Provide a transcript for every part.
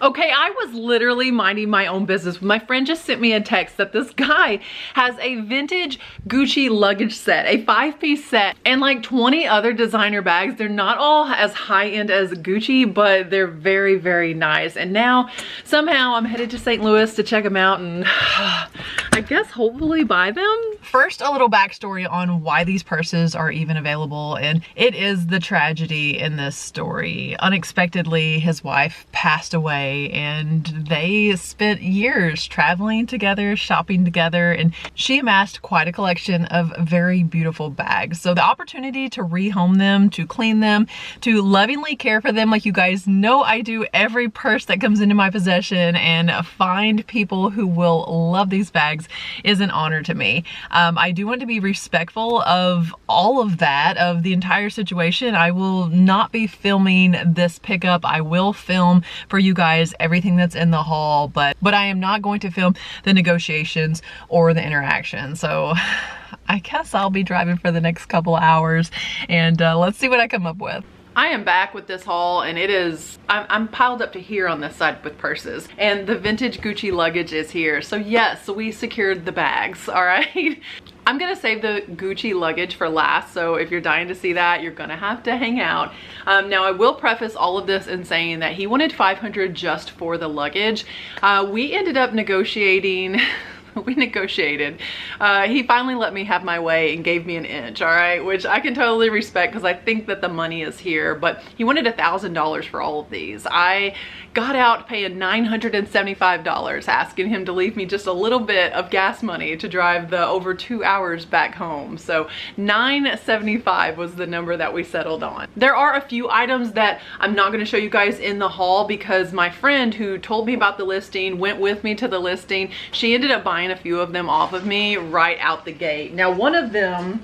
Okay, I was literally minding my own business. My friend just sent me a text that this guy has a vintage Gucci luggage set, a 5-piece set, and like 20 other designer bags. They're not all as high-end as Gucci, but they're very, very nice. And now, somehow, I'm headed to St. Louis to check them out and I guess hopefully buy them. First, a little backstory on why these purses are even available, and it is the tragedy in this story. Unexpectedly, his wife passed away, and they spent years traveling together, shopping together, and she amassed quite a collection of very beautiful bags. So the opportunity to rehome them, to clean them, to lovingly care for them like you guys know I do every purse that comes into my possession, and find people who will love these bags is an honor to me. I do want to be respectful of all of that, of the entire situation. I will not be filming this pickup. I will film for you guys everything that's in the haul, but I am not going to film the negotiations or the interaction. So I guess I'll be driving for the next couple hours, and let's see what I come up with. I am back with this haul, and it is, I'm piled up to here on this side with purses, and the vintage Gucci luggage is here. So yes, we secured the bags, all right? I'm gonna save the Gucci luggage for last, so if you're dying to see that, you're gonna have to hang out. Now I will preface all of this in saying that he wanted $500 just for the luggage. We ended up negotiating we negotiated. He finally let me have my way and gave me an inch, all right, which I can totally respect because I think that the money is here, but he wanted $1,000 for all of these. I got out paying $975, asking him to leave me just a little bit of gas money to drive the over 2 hours back home. So $975 was the number that we settled on. There are a few items that I'm not going to show you guys in the haul because my friend who told me about the listing went with me to the listing. She ended up buying a few of them off of me right out the gate. Now, one of them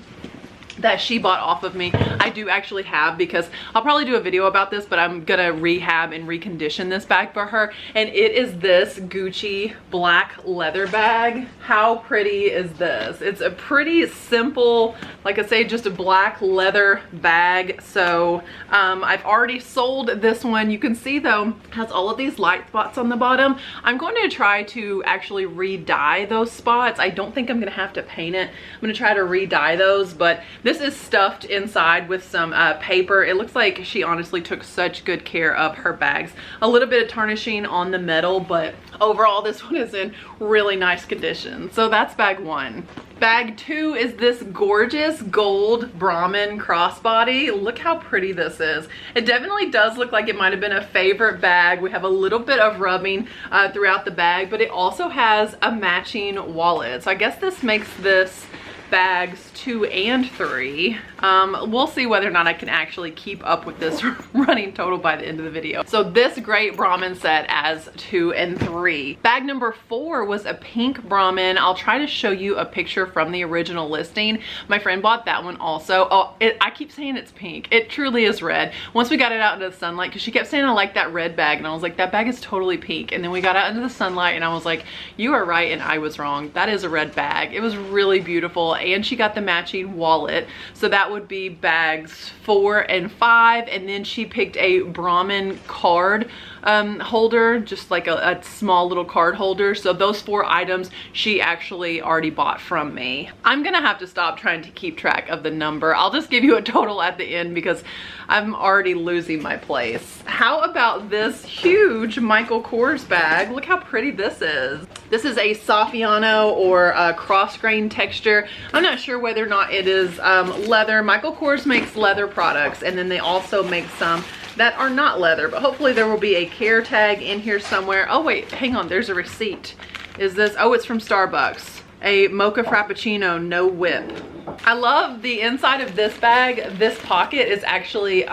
that she bought off of me, I do actually have, because I'll probably do a video about this, but I'm gonna rehab and recondition this bag for her, and it is this Gucci black leather bag. How pretty is this? It's a pretty simple, like I say, just a black leather bag. So I've already sold this one. You can see though, it has all of these light spots on the bottom. I'm going to try to actually re-dye those spots. I don't think I'm gonna have to paint it. I'm gonna try to re-dye those, but this is stuffed inside with some paper. It looks like she honestly took such good care of her bags. A little bit of tarnishing on the metal, but overall this one is in really nice condition. So that's bag one. Bag two is this gorgeous gold Brahmin crossbody. Look how pretty this is. It definitely does look like it might have been a favorite bag. We have a little bit of rubbing throughout the bag, but it also has a matching wallet. So I guess this makes this bags 2 and 3. We'll see whether or not I can actually keep up with this running total by the end of the video. So this great Brahmin set as 2 and 3. Bag number 4 was a pink Brahmin. I'll try to show you a picture from the original listing. My friend bought that one also. Oh, I keep saying it's pink. It truly is red. Once we got it out into the sunlight, because she kept saying I like that red bag, and I was like, that bag is totally pink. And then we got out into the sunlight and I was like, you are right and I was wrong. That is a red bag. It was really beautiful, and she got the matching wallet. So that would be bags 4 and 5, and then she picked a Brahmin card holder, just like a small little card holder. So those 4 items she actually already bought from me. I'm gonna have to stop trying to keep track of the number. I'll just give you a total at the end because I'm already losing my place. How about this huge Michael Kors bag? Look how pretty this is. This is a Saffiano or a cross grain texture. I'm not sure whether or not it is leather. Michael Kors makes leather products, and then they also make some that are not leather, but hopefully there will be a care tag in here somewhere. Oh wait, hang on, there's a receipt. Is this, oh, it's from Starbucks. A mocha frappuccino, no whip. I love the inside of this bag. This pocket is actually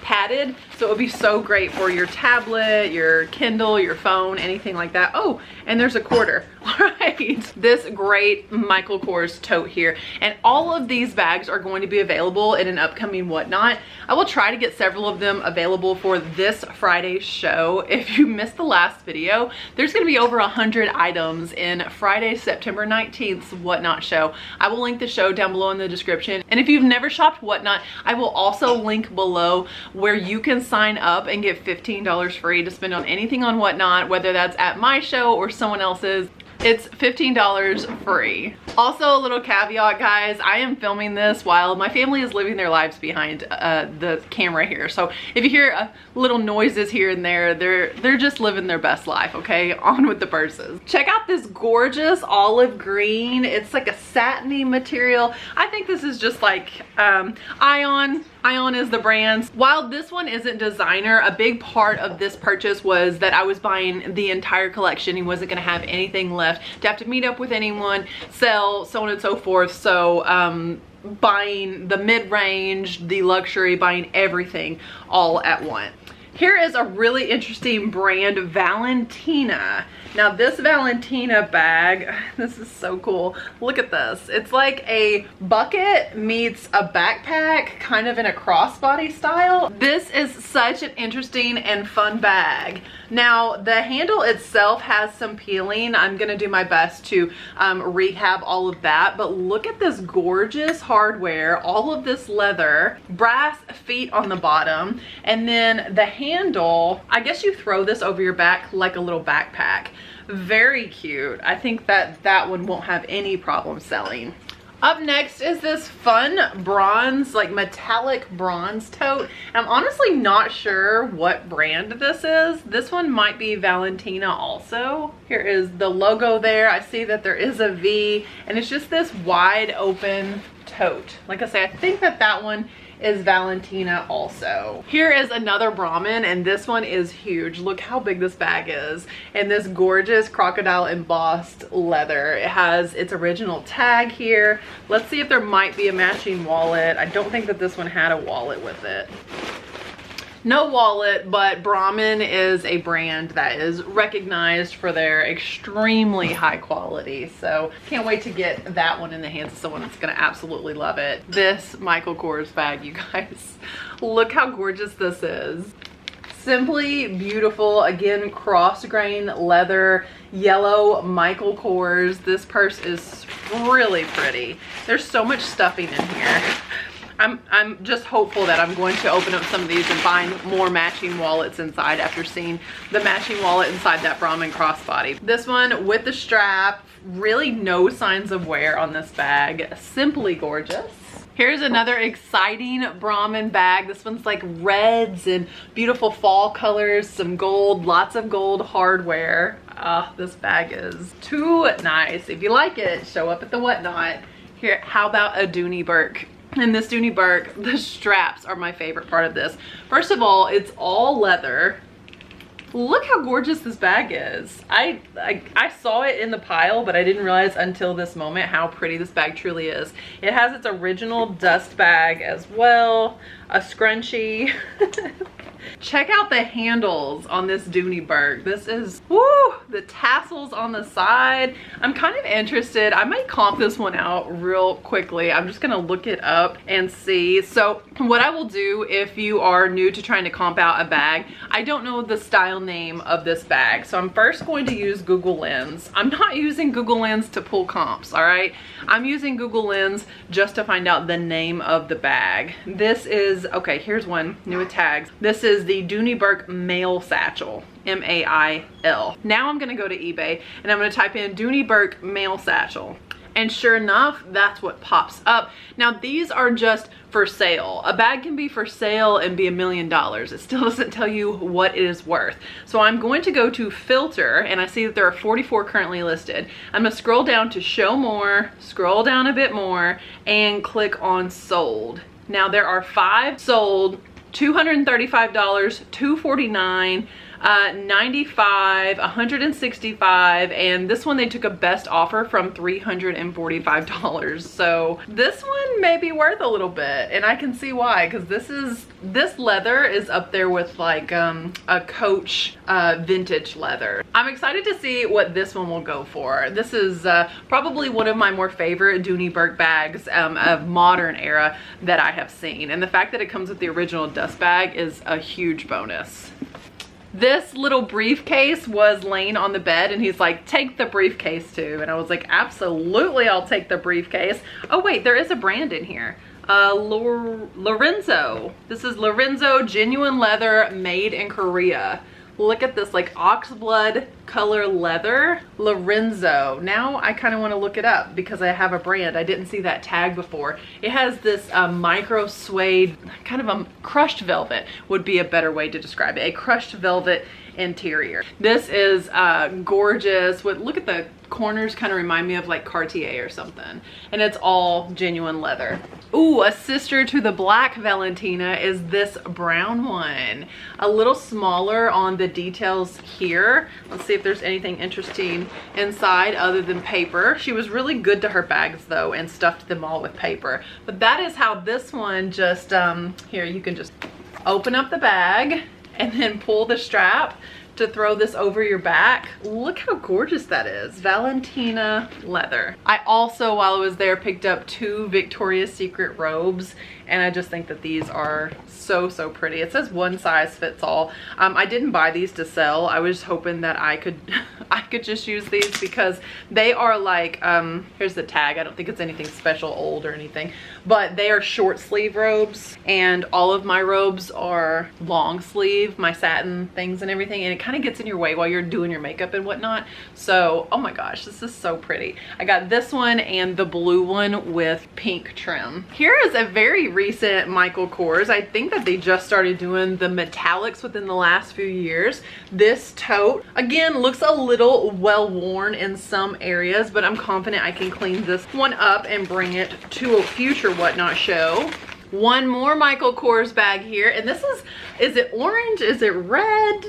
padded, so it would be so great for your tablet, your Kindle, your phone, anything like that. Oh, and there's a quarter. All right, this great Michael Kors tote here, and all of these bags are going to be available in an upcoming whatnot. I will try to get several of them available for this Friday's show. If you missed the last video, there's going to be over 100 items in Friday, September 19th's whatnot show. I will link the show down below in the description, and if you've never shopped whatnot, I will also link below where you can sign up and get $15 free to spend on anything on Whatnot, whether that's at my show or someone else's. It's $15 free. Also, a little caveat, guys, I am filming this while my family is living their lives behind the camera here. So if you hear little noises here and there, they're just living their best life, okay? On with the purses. Check out this gorgeous olive green. It's like a satiny material. I think this is just like Ion. Ion is the brand. While this one isn't designer, a big part of this purchase was that I was buying the entire collection and wasn't gonna have anything left to have to meet up with anyone, sell, so on and so forth. So buying the mid-range, the luxury, buying everything all at once. Here is a really interesting brand, Valentina. Now this Valentina bag, this is so cool. Look at this. It's like a bucket meets a backpack, kind of in a crossbody style. This is such an interesting and fun bag. Now the handle itself has some peeling. I'm gonna do my best to rehab all of that, but look at this gorgeous hardware, all of this leather, brass feet on the bottom, and then the handle, I guess you throw this over your back like a little backpack. Very cute. I think that one won't have any problem selling. Up next is this fun bronze, like metallic bronze tote. I'm honestly not sure what brand this is. This one might be Valentina also. Here is the logo there. I see that there is a V, and it's just this wide open tote. Like I say, I think that one is Valentina also. Here is another Brahmin, and this one is huge. Look how big this bag is. And this gorgeous crocodile embossed leather. It has its original tag here. Let's see if there might be a matching wallet. I don't think that this one had a wallet with it. No wallet, but Brahmin is a brand that is recognized for their extremely high quality. So can't wait to get that one in the hands of someone that's gonna absolutely love it. This Michael Kors bag, you guys, look how gorgeous this is. Simply beautiful. Again, cross grain leather, yellow Michael Kors. This purse is really pretty. There's so much stuffing in here. I'm just hopeful that I'm going to open up some of these and find more matching wallets inside after seeing the matching wallet inside that Brahmin crossbody. This one with the strap, really no signs of wear on this bag. Simply gorgeous. Here's another exciting Brahmin bag. This one's like reds and beautiful fall colors, some gold, lots of gold hardware. This bag is too nice. If you like it, show up at the Whatnot. Here, how about a Dooney Burke? And this Dooney Burke, the straps are my favorite part of this. First of all, it's all leather. Look how gorgeous this bag is. I saw it in the pile, but I didn't realize until this moment how pretty this bag truly is. It has its original dust bag as well, a scrunchie. Check out the handles on this Dooney Burke. This is, woo, the tassels on the side. I'm kind of interested. I might comp this one out real quickly. I'm just gonna look it up and see. So what I will do if you are new to trying to comp out a bag, I don't know the style name of this bag. So I'm first going to use Google Lens. I'm not using Google Lens to pull comps, all right? I'm using Google Lens just to find out the name of the bag. This is, okay, here's one, new with tags. This is the Dooney Burke Mail Satchel, M-A-I-L. Now I'm gonna go to eBay and I'm gonna type in Dooney Burke Mail Satchel. And sure enough, that's what pops up. Now these are just for sale. A bag can be for sale and be $1 million. It still doesn't tell you what it is worth. So I'm going to go to filter, and I see that there are 44 currently listed. I'm gonna scroll down to show more, scroll down a bit more, and click on sold. Now there are 5 sold, $235, $249, $95, $165, and this one they took a best offer from $345. So this one may be worth a little bit, and I can see why, because this leather is up there with like a Coach vintage leather. I'm excited to see what this one will go for. This is probably one of my more favorite Dooney Burke bags of modern era that I have seen, and the fact that it comes with the original dust bag is a huge bonus. This little briefcase was laying on the bed, and he's like, take the briefcase too. And I was like, absolutely, I'll take the briefcase. Oh wait, there is a brand in here. Lorenzo. This is Lorenzo genuine leather made in Korea. Look at this, like oxblood color leather. Lorenzo. Now I kind of want to look it up because I have a brand. I didn't see that tag before. It has this micro suede, kind of a crushed velvet would be a better way to describe it. A crushed velvet interior. This is gorgeous. Look at the corners, kind of remind me of like Cartier or something. And it's all genuine leather. Ooh, a sister to the black Valentina is this brown one. A little smaller on the details here. Let's see if there's anything interesting inside other than paper. She was really good to her bags though and stuffed them all with paper. But that is how this one just, here you can just open up the bag and then pull the strap to throw this over your back. Look how gorgeous that is. Valentina leather. I also, while I was there, picked up 2 Victoria's Secret robes, and I just think that these are so pretty. It says one size fits all. I didn't buy these to sell. I was hoping that I could I could just use these because they are like, here's the tag. I don't think it's anything special old or anything, but they are short sleeve robes, and all of my robes are long sleeve, my satin things and everything, and it kind of gets in your way while you're doing your makeup and whatnot. So, oh my gosh, this is so pretty. I got this one and the blue one with pink trim. Here is a very recent Michael Kors. I think that they just started doing the metallics within the last few years. This tote, again, looks a little well worn in some areas, but I'm confident I can clean this one up and bring it to a future whatnot show. One more Michael Kors bag here, and this is it orange? Is it red?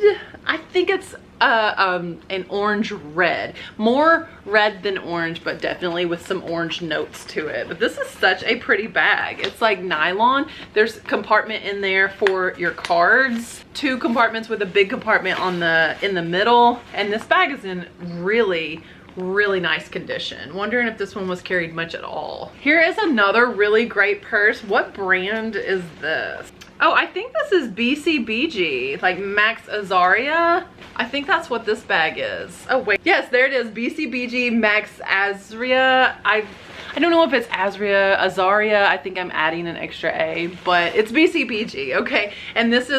I think it's an orange red. More red than orange, but definitely with some orange notes to it. But this is such a pretty bag. It's like nylon. There's a compartment in there for your cards, 2 compartments with a big compartment in the middle, and this bag is in really nice condition. Wondering if this one was carried much at all. Here is another really great purse. What brand is this? Oh, I think this is BCBG, like Max Azaria. I think that's what this bag is. Oh wait, yes, there it is, BCBG Max Azria. I don't know if it's Azaria. I think I'm adding an extra A, but it's BCBG, okay? And this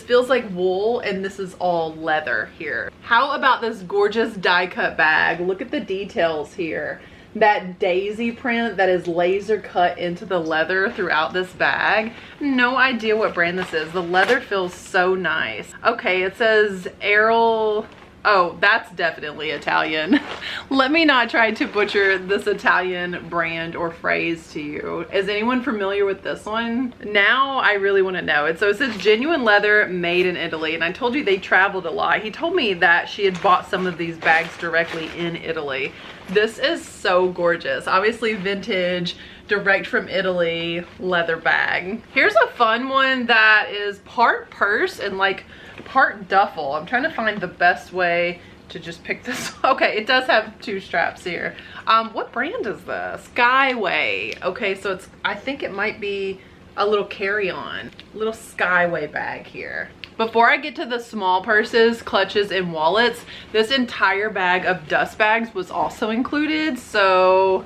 feels like wool, and this is all leather here. How about this gorgeous die cut bag? Look at the details here. That daisy print that is laser cut into the leather throughout this bag. No idea what brand this is. The leather feels so nice. Okay, it says Errol. Oh, that's definitely Italian. Let me not try to butcher this Italian brand or phrase to you. Is anyone familiar with this one? Now I really want to know. So it says genuine leather made in Italy, and I told you they traveled a lot. He told me that she had bought some of these bags directly in Italy. This is so gorgeous. Obviously vintage, direct from Italy leather bag. Here's a fun one that is part purse and like part duffel. I'm trying to find the best way to just pick this. Okay, it does have 2 straps here. What brand is this? Skyway. Okay, so I think it might be a little carry-on, little Skyway bag here. Before I get to the small purses, clutches, and wallets, this entire bag of dust bags was also included. So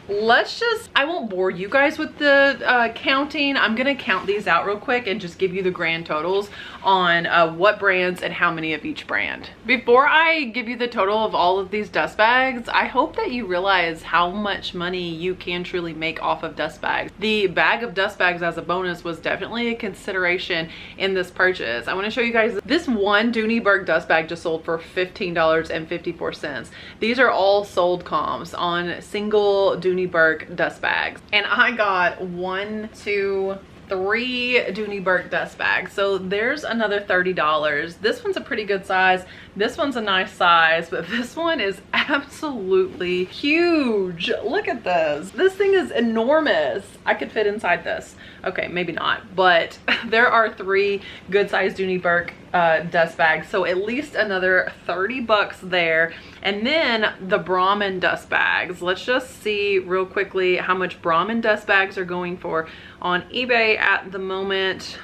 I won't bore you guys with the counting. I'm gonna count these out real quick and just give you the grand totals on what brands and how many of each brand. Before I give you the total of all of these dust bags, I hope that you realize how much money you can truly make off of dust bags. The bag of dust bags as a bonus was definitely a consideration in this purchase. I want to show you guys this one Dooney dust bag just sold for $15.54. These are all sold comps on single Dooney dust bags, and I got 1, 2, 3 Dooney dust bags. So there's another $30. This one's a pretty good size. This one's a nice size, but this one is absolutely huge. Look at this. This thing is enormous. I could fit inside this. Okay, maybe not, but there are 3 good sized Dooney dust bags. So at least another 30 bucks there. And then the Brahmin dust bags. Let's just see real quickly how much Brahmin dust bags are going for on eBay at the moment.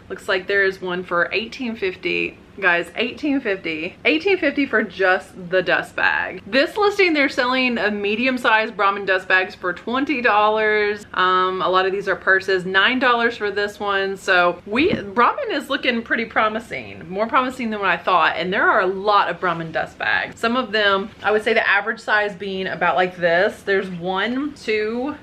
Looks like there is one for $18.50. Guys, $18.50 for just the dust bag. This listing, they're selling a medium-sized Brahmin dust bags for $20. A lot of these are purses. $9 for this one. So Brahmin is looking pretty promising, more promising than what I thought. And there are a lot of Brahmin dust bags. Some of them, I would say the average size being about like this. There's 1, 2,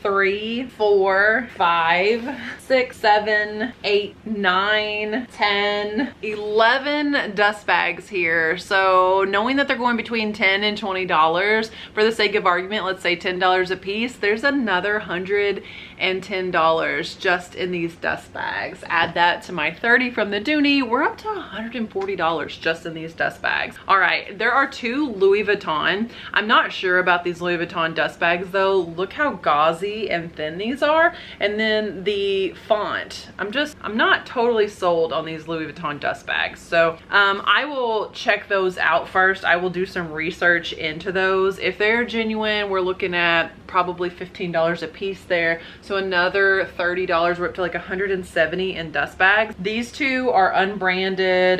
3, 4, 5, 6, 7, 8, 9, 10, 11 dust bags here. So knowing that they're going between $10 and $20, for the sake of argument, let's say $10 a piece, there's another $110 just in these dust bags. Add that to my 30 from the Dooney, we're up to $140 just in these dust bags. All right, there are 2 Louis Vuitton. I'm not sure about these Louis Vuitton dust bags though. Look how gauzy and thin these are, and then the font, I'm not totally sold on these Louis Vuitton dust bags. So I will check those out first. I will do some research into those. If they're genuine, we're looking at probably $15 a piece there, so another $30. We're up to like $170 in dust bags. These 2 are unbranded.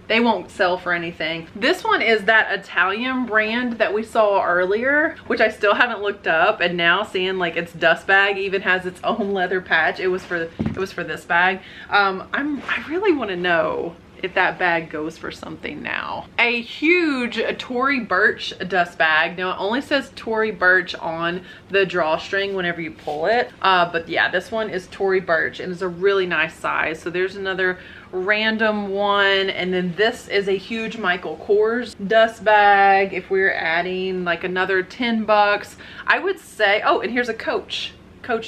They won't sell for anything. This one is that Italian brand that we saw earlier, which I still haven't looked up, and now seeing like its dust bag even has its own leather patch. It was for this bag. I really want to know if that bag goes for something now. A huge Tory Burch dust bag. Now it only says Tory Burch on the drawstring whenever you pull it. But yeah, this one is Tory Burch and it's a really nice size. So there's another random one. And then this is a huge Michael Kors dust bag. If we're adding like another 10 bucks, I would say, oh, and here's a Coach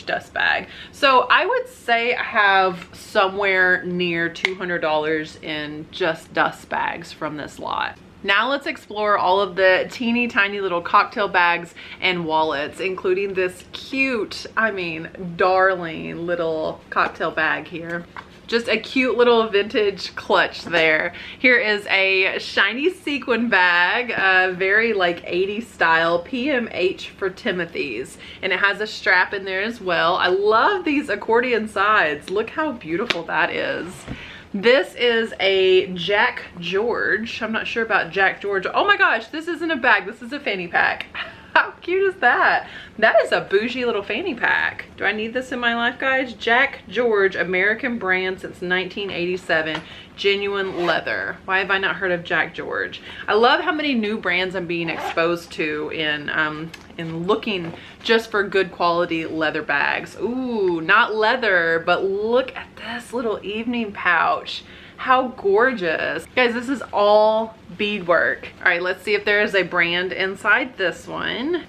dust bag. So I would say I have somewhere near $200 in just dust bags from this lot. Now let's explore all of the teeny tiny little cocktail bags and wallets, including this cute, I mean, darling little cocktail bag here. Just a cute little vintage clutch there. Here is a shiny sequin bag, very like 80s style, PMH for Timothy's. And it has a strap in there as well. I love these accordion sides. Look how beautiful that is. This is a Jack George. I'm not sure about Jack George. Oh my gosh, this isn't a bag, this is a fanny pack. How cute is that? That is a bougie little fanny pack. Do I need this in my life, guys? Jack George, American brand since 1987. Genuine leather. Why have I not heard of Jack George? I love how many new brands I'm being exposed to in looking just for good quality leather bags. Ooh, not leather, but look at this little evening pouch. How gorgeous. Guys, this is all beadwork. All right, let's see if there is a brand inside this one.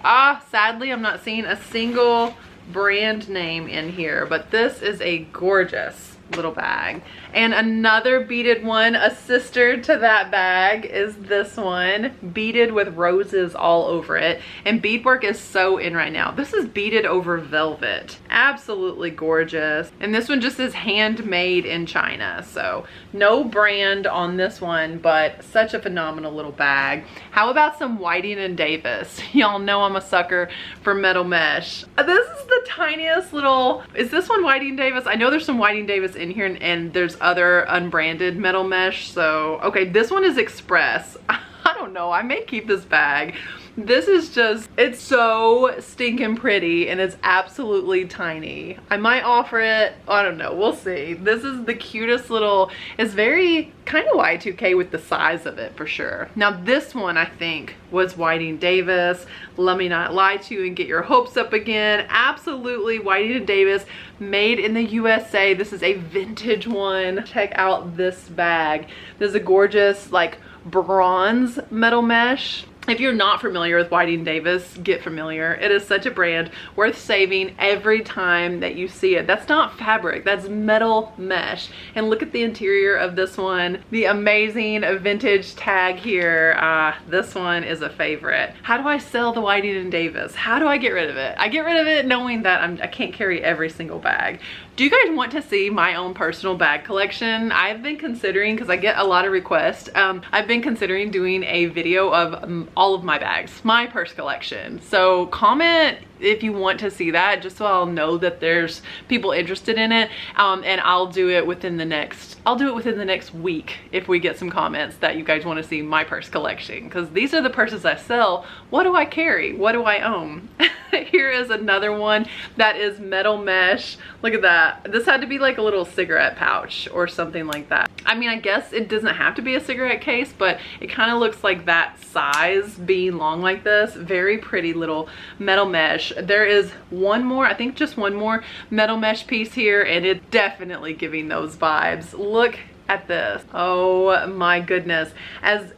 Sadly, I'm not seeing a single brand name in here, but this is a gorgeous little bag. And another beaded one, a sister to that bag, is this one, beaded with roses all over it. And beadwork is so in right now. This is beaded over velvet. Absolutely gorgeous. And this one just is handmade in China. So no brand on this one, but such a phenomenal little bag. How about some Whiting and Davis? Y'all know I'm a sucker for metal mesh. This is the tiniest little, is this one Whiting Davis? I know there's some Whiting Davis in here, and there's other unbranded metal mesh. So okay, this one is Express. I don't know, I may keep this bag. This is just, it's so stinking pretty and it's absolutely tiny. I might offer it, I don't know, we'll see. This is the cutest little, it's very kind of Y2K with the size of it for sure. Now this one I think was Whiting Davis. Let me not lie to you and get your hopes up again. Absolutely Whiting and Davis, made in the USA. This is a vintage one. Check out this bag. This is a gorgeous like bronze metal mesh. If you're not familiar with Whiting Davis, get familiar. It is such a brand worth saving every time that you see it. That's not fabric, that's metal mesh. And look at the interior of this one. The amazing vintage tag here. This one is a favorite. How do I sell the Whiting Davis? How do I get rid of it? I get rid of it knowing that I can't carry every single bag. Do you guys want to see my own personal bag collection? I've been considering, because I get a lot of requests, I've been considering doing a video of all of my bags, my purse collection. So comment if you want to see that, just so I'll know that there's people interested in it. And I'll do it within the next week if we get some comments that you guys want to see my purse collection, because these are the purses I sell. What do I carry? What do I own? Here is another one that is metal mesh. Look at that. This had to be like a little cigarette pouch or something like that. I mean, I guess it doesn't have to be a cigarette case, but it kind of looks like that size being long like this. Very pretty little metal mesh. There is one more, I think just one more metal mesh piece here, and it's definitely giving those vibes. Look at this. Oh my goodness. As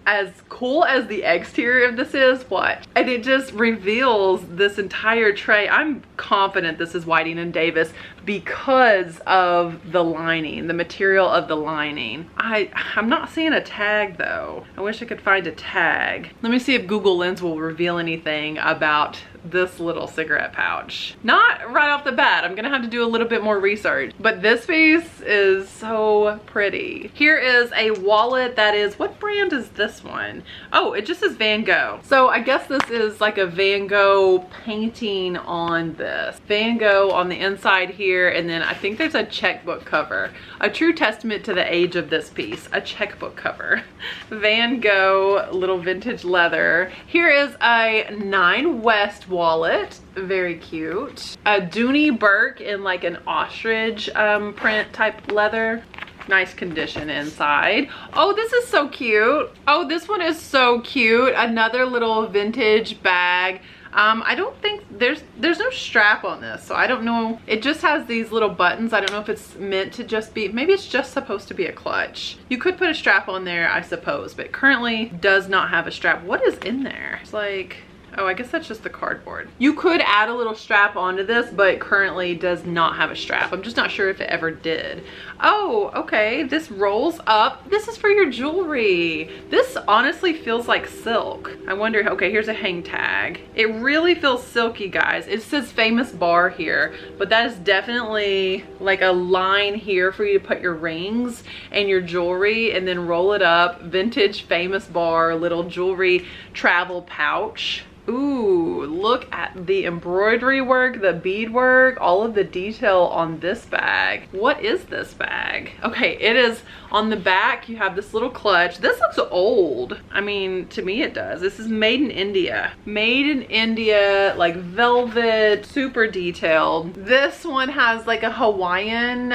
cool as the exterior of this is, what? And it just reveals this entire tray. I'm confident this is Whiting & Davis because of the lining, the material of the lining. I'm not seeing a tag though. I wish I could find a tag. Let me see if Google Lens will reveal anything about this little cigarette pouch. Not right off the bat. I'm gonna have to do a little bit more research, but this piece is so pretty. Here is a wallet that is, what brand is this one? Oh, it just says Van Gogh. So I guess this is like a Van Gogh painting on this. Van Gogh on the inside here, and then I think there's a checkbook cover. A true testament to the age of this piece, a checkbook cover. Van Gogh, little vintage leather. Here is a 9 West wallet, very cute. A Dooney Burke in like an ostrich print type leather. Nice condition inside. Oh, this is so cute. Oh, this one is so cute. Another little vintage bag. I don't think there's no strap on this, so I don't know. It just has these little buttons. I don't know if it's meant to just be, maybe it's just supposed to be a clutch. You could put a strap on there, I suppose, but currently does not have a strap. What is in there? It's like, oh, I guess that's just the cardboard. You could add a little strap onto this, but currently does not have a strap. I'm just not sure if it ever did. Oh, okay, this rolls up. This is for your jewelry. This honestly feels like silk. I wonder, okay, here's a hang tag. It really feels silky, guys. It says Famous Bar here, but that is definitely like a line here for you to put your rings and your jewelry, and then roll it up. Vintage Famous Bar little jewelry travel pouch. Ooh, look at the embroidery work, the bead work, all of the detail on this bag. What is this bag? Okay, it is on the back. You have this little clutch. This looks old. I mean, to me it does. This is made in India. Made in India, like velvet, super detailed. This one has like a Hawaiian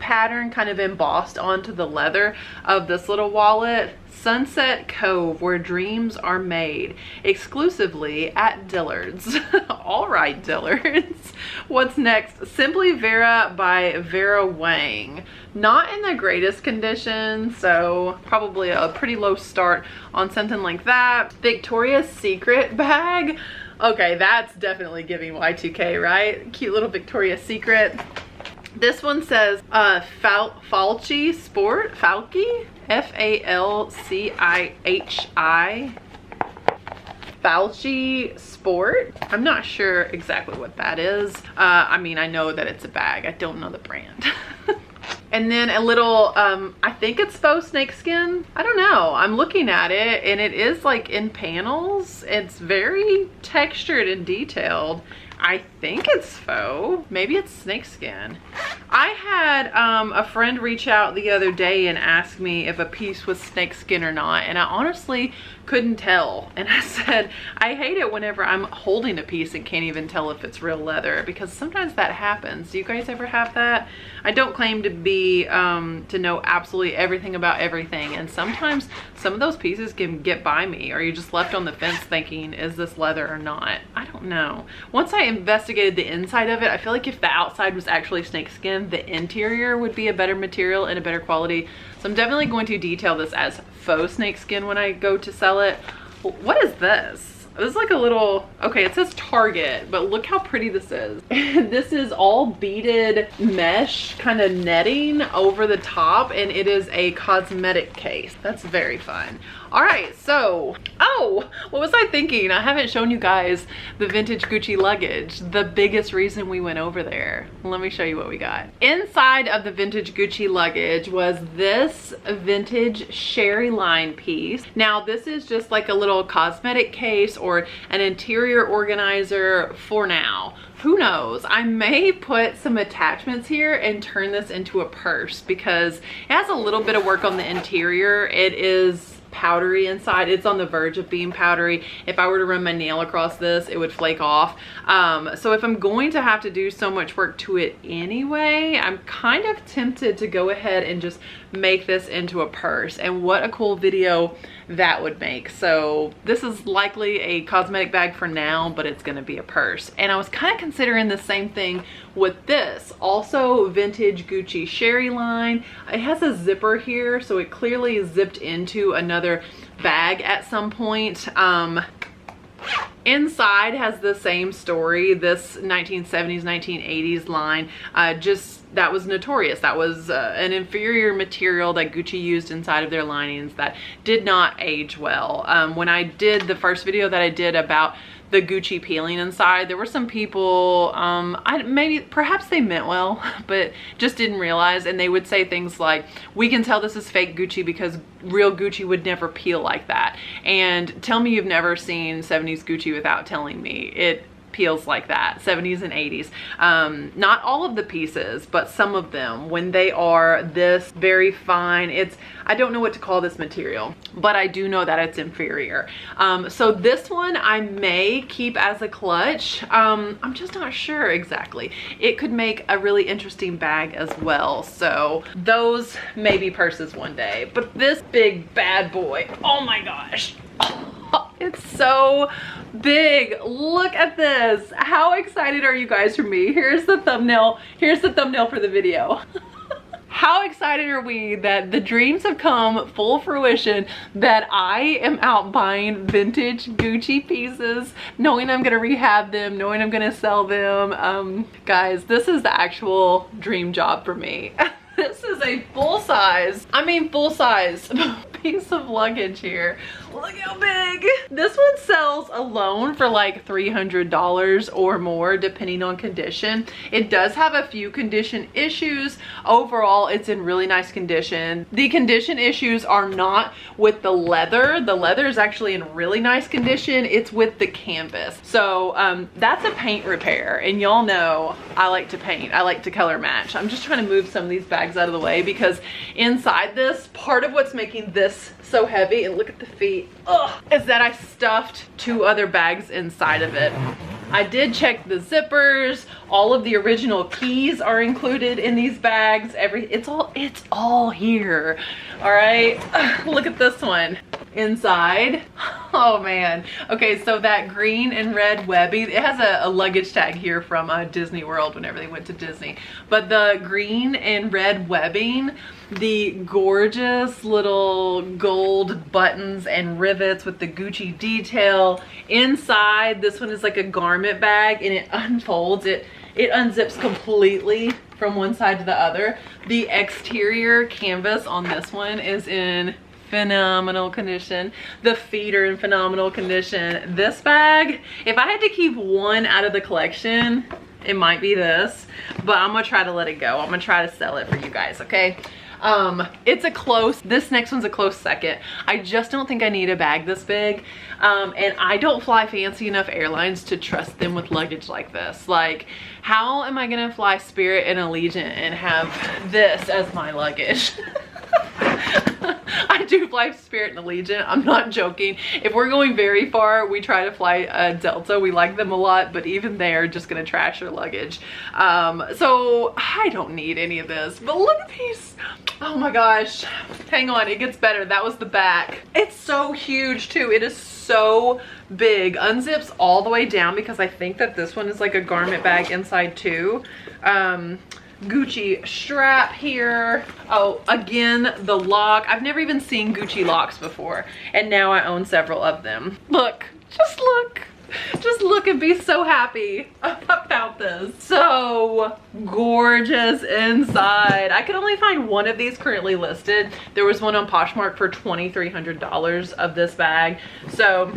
pattern kind of embossed onto the leather of this little wallet. Sunset Cove, where dreams are made, exclusively at Dillard's. All right, Dillard's. What's next? Simply Vera by Vera Wang. Not in the greatest condition, so probably a pretty low start on something like that. Victoria's Secret bag. Okay, that's definitely giving Y2K, right? Cute little Victoria's Secret. This one says Falchi Sport, Falchi? F-A-L-C-I-H-I. Falchi Sport. I'm not sure exactly what that is. I mean, I know that it's a bag. I don't know the brand. And then a little, I think it's faux snakeskin. I don't know. I'm looking at it and it is like in panels. It's very textured and detailed. I think it's faux. Maybe it's snakeskin. I had a friend reach out the other day and ask me if a piece was snakeskin or not, and I honestly couldn't tell. And I said, I hate it whenever I'm holding a piece and can't even tell if it's real leather, because sometimes that happens. Do you guys ever have that? I don't claim to be to know absolutely everything about everything, and sometimes some of those pieces can get by me, or you're just left on the fence thinking, is this leather or not? I don't know. Once I investigated the inside of it, I feel like if the outside was actually snakeskin, the interior would be a better material and a better quality. So I'm definitely going to detail this as faux snakeskin when I go to sell it. What is this? This is like a little, okay, it says Target, but look how pretty this is. This is all beaded mesh kind of netting over the top, and it is a cosmetic case. That's very fun. All right, so Oh, what was I thinking? I haven't shown you guys the vintage Gucci luggage, the biggest reason we went over there. Let me show you what we got. Inside of the vintage Gucci luggage was this vintage sherry line piece. Now this is just like a little cosmetic case or an interior organizer for now. Who knows? I may put some attachments here and turn this into a purse because it has a little bit of work on the interior. It is powdery inside. It's on the verge of being powdery. If I were to run my nail across this, it would flake off. So if I'm going to have to do so much work to it anyway, I'm kind of tempted to go ahead and just make this into a purse. And what a cool video that would make. So this is likely a cosmetic bag for now, but it's gonna be a purse. And I was kind of considering the same thing with this. Also vintage Gucci sherry line. It has a zipper here, so it clearly zipped into another bag at some point. Inside has the same story. This 1970s, 1980s line, that was notorious. That was an inferior material that Gucci used inside of their linings that did not age well. When I did the first video that I did about the Gucci peeling inside, there were some people, perhaps they meant well, but just didn't realize, and they would say things like, we can tell this is fake Gucci because real Gucci would never peel like that. And tell me you've never seen 70s Gucci without telling me it peels like that. 70s and 80s. Not all of the pieces, but some of them, when they are this very fine, I don't know what to call this material, but I do know that it's inferior. So this one I may keep as a clutch. I'm just not sure exactly. It could make a really interesting bag as well. So those may be purses one day, but this big bad boy, oh my gosh. It's so big. Look at this. How excited are you guys for me? Here's the thumbnail. Here's the thumbnail for the video. How excited are we that the dreams have come full fruition, that I am out buying vintage Gucci pieces, knowing I'm gonna rehab them, knowing I'm gonna sell them. Guys, this is the actual dream job for me. This is a full-size piece of luggage here. Look how big. This one sells alone for like $300 or more depending on condition. It does have a few condition issues. Overall, it's in really nice condition. The condition issues are not with the leather. The leather is actually in really nice condition. It's with the canvas. So that's a paint repair, and y'all know I like to paint. I like to color match. I'm just trying to move some of these bags out of the way because inside this, part of what's making this so heavy, and look at the feet, is that I stuffed 2 other bags inside of it. I did check the zippers. All of the original keys are included in these bags. It's all here. All right, look at this one. Inside, oh man. Okay, so that green and red webbing, it has a luggage tag here from Disney World whenever they went to Disney. But the green and red webbing, the gorgeous little gold buttons and rivets with the Gucci detail. Inside, this one is like a garment bag, and it unfolds. It unzips completely from one side to the other. The exterior canvas on this one is in phenomenal condition. The feet are in phenomenal condition. This bag, if I had to keep one out of the collection, it might be this, but I'm gonna try to let it go. I'm gonna try to sell it for you guys, okay? This next one's a close second. I just don't think I need a bag this big. And I don't fly fancy enough airlines to trust them with luggage like this. Like, how am I gonna fly Spirit and Allegiant and have this as my luggage? I do fly Spirit and Allegiant. I'm not joking. If we're going very far, we try to fly Delta. We like them a lot, but even they're just gonna trash your luggage. So I don't need any of this, but look at these. Oh my gosh. Hang on, it gets better. That was the back. It's so huge too. It is so big. Unzips all the way down because I think that this one is like a garment bag inside too. Gucci strap here. Oh, again, the lock. I've never even seen Gucci locks before, and now I own several of them. Look, just look. Just look and be so happy about this. So gorgeous inside. I could only find one of these currently listed. There was one on Poshmark for $2,300 of this bag. So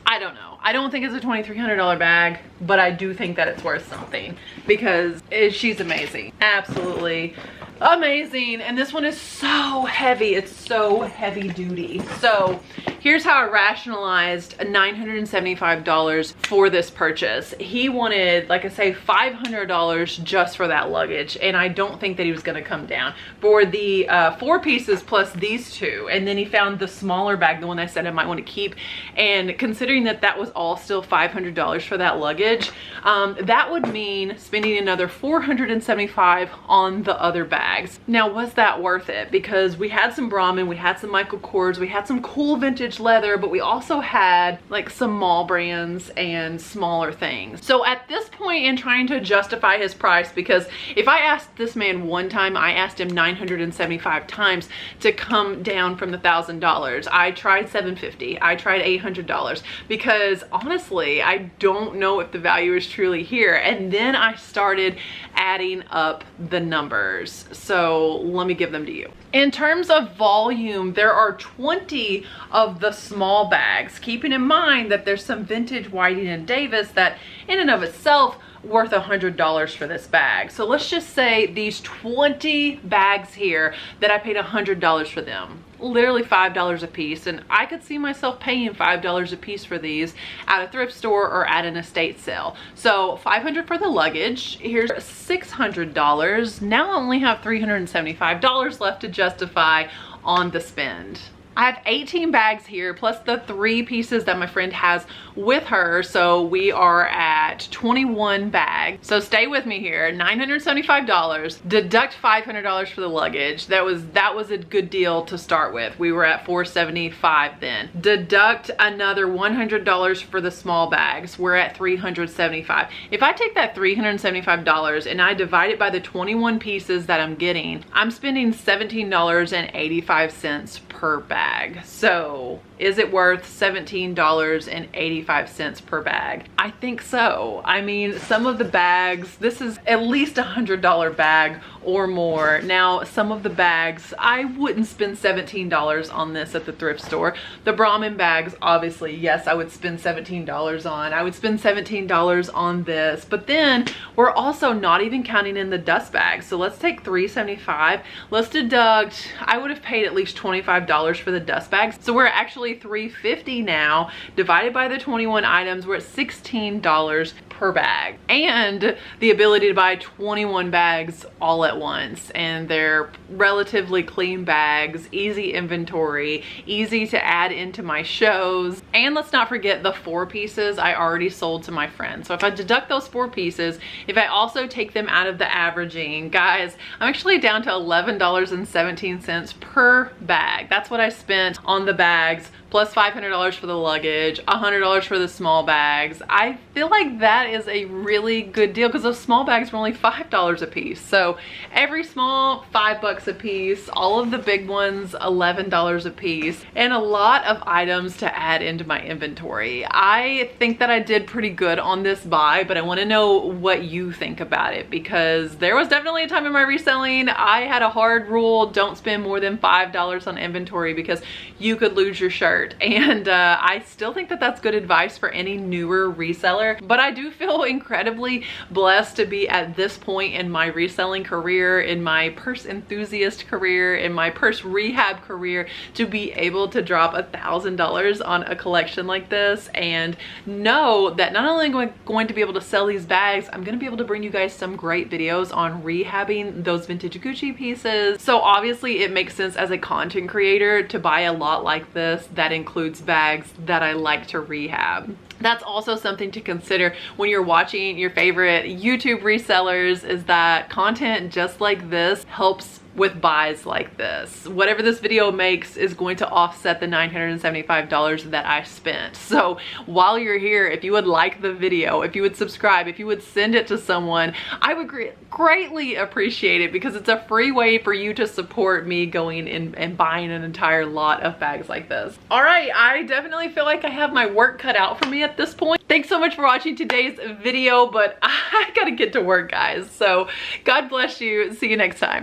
I don't know. I don't think it's a $2,300 bag, but I do think that it's worth something because she's amazing. Absolutely amazing. And this one is so heavy. It's so heavy duty. So here's how I rationalized $975 for this purchase. He wanted, like I say, $500 just for that luggage, and I don't think that he was going to come down for the 4 pieces plus these 2. And then he found the smaller bag, the one I said I might want to keep, and considering that that was all still $500 for that luggage, that would mean spending another $475 on the other bags. Now, was that worth it? Because we had some Brahmin, we had some Michael Kors, we had some cool vintage leather, but we also had like some mall brands and smaller things. So at this point in trying to justify his price, because if I asked this man one time, I asked him 975 times to come down from the $1,000. I tried $750, I tried $800, because honestly, I don't know if the value is truly here. And then I started adding up the numbers. So let me give them to you. In terms of volume, there are 20 of the small bags, keeping in mind that there's some vintage Whiting and Davis that in and of itself worth $100 for this bag. So let's just say these 20 bags here that I paid $100 for them, literally $5 a piece, and I could see myself paying $5 a piece for these at a thrift store or at an estate sale. So $500 for the luggage. Here's $600. Now I only have $375 left to justify on the spend. I have 18 bags here plus the 3 pieces that my friend has with her. So we are at 21 bags. So stay with me here. $975, deduct $500 for the luggage. That was a good deal to start with. We were at $475 then. Deduct another $100 for the small bags. We're at $375. If I take that $375 and I divide it by the 21 pieces that I'm getting, I'm spending $17.85 per bag. So is it worth $17.85 per bag? I think so. I mean, some of the bags, this is at least $100 bag or more. Now, some of the bags, I wouldn't spend $17 on this at the thrift store. The Brahmin bags, obviously, yes, I would spend $17 on. I would spend $17 on this, but then we're also not even counting in the dust bags. So let's take $375. Let's deduct, I would have paid at least $25 for the dust bags. So we're actually $350 now. Divided by the 21 items, we're at $16 per bag. And the ability to buy 21 bags all at once. And they're relatively clean bags, easy inventory, easy to add into my shows. And let's not forget the 4 pieces I already sold to my friend. So if I deduct those 4 pieces, if I also take them out of the averaging, guys, I'm actually down to $11.17 per bag. That's what I spent on the bags, plus $500 for the luggage, $100 for the small bags. I feel like that is a really good deal because those small bags were only $5 a piece. So every small, $5 a piece, all of the big ones, $11 a piece, and a lot of items to add into my inventory. I think that I did pretty good on this buy, but I want to know what you think about it, because there was definitely a time in my reselling I had a hard rule: don't spend more than $5 on inventory because you could lose your shirt. And I still think that that's good advice for any newer reseller, but I do feel incredibly blessed to be at this point in my reselling career, in my purse enthusiast career, in my purse rehab career, to be able to drop $1,000 on a collection like this and know that not only am I going to be able to sell these bags, I'm going to be able to bring you guys some great videos on rehabbing those vintage Gucci pieces. So obviously it makes sense as a content creator to buy a lot like this that includes bags that I like to rehab. That's also something to consider when you're watching your favorite YouTube resellers, is that content just like this helps with buys like this. Whatever this video makes is going to offset the $975 that I spent. So while you're here, if you would like the video, if you would subscribe, if you would send it to someone, I would greatly appreciate it, because it's a free way for you to support me going in and buying an entire lot of bags like this. All right, I definitely feel like I have my work cut out for me at this point. Thanks so much for watching today's video, but I gotta get to work, guys. So God bless you. See you next time.